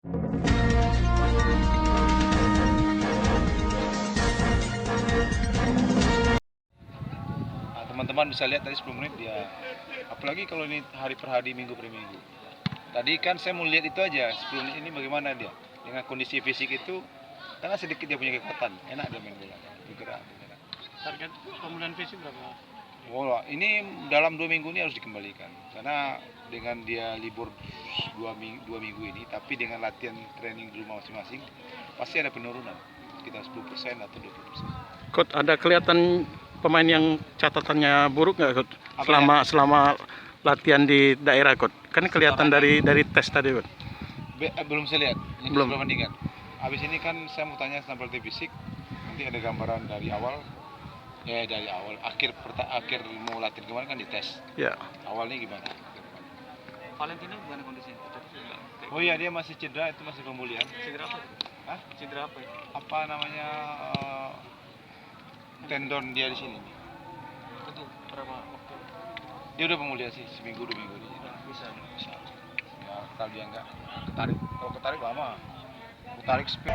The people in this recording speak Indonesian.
Nah, teman-teman bisa lihat tadi 10 menit dia, apalagi kalau ini hari per hari, minggu per minggu. Tadi kan saya mau lihat itu aja 10 menit ini bagaimana dia dengan kondisi fisik itu, karena sedikit dia punya kekuatan, enak dia main bola, bergerak. Target pemulihan fisik berapa? Bola ini dalam 2 minggu ini harus dikembalikan, karena dengan dia libur 2 minggu ini, tapi dengan latihan training di rumah masing-masing pasti ada penurunan sekitar 10% atau 20%. Coach, ada kelihatan pemain yang catatannya buruk nggak, Coach? Apa Selama latihan di daerah, Coach. Kan kelihatan dari tes tadi, Coach. belum saya lihat, ini Belum. perbandingan. Habis ini kan saya mau tanya tentang pelatih fisik, nanti ada gambaran dari awal, akhir mau latihan kemarin kan dites. Ya. Awalnya gimana? Valentino gimana kondisinya? Oh iya, dia masih cedera, itu masih pemulihan. Cedera apa? Hah? Cedera apa ya? Apa namanya, tendon dia di sini. Itu berapa waktu? Dia udah pemulihan sih, seminggu 2 minggu ini. Bisa. Ya, kalau dia nggak ketarik, kalau ketarik lama, ketarik speed.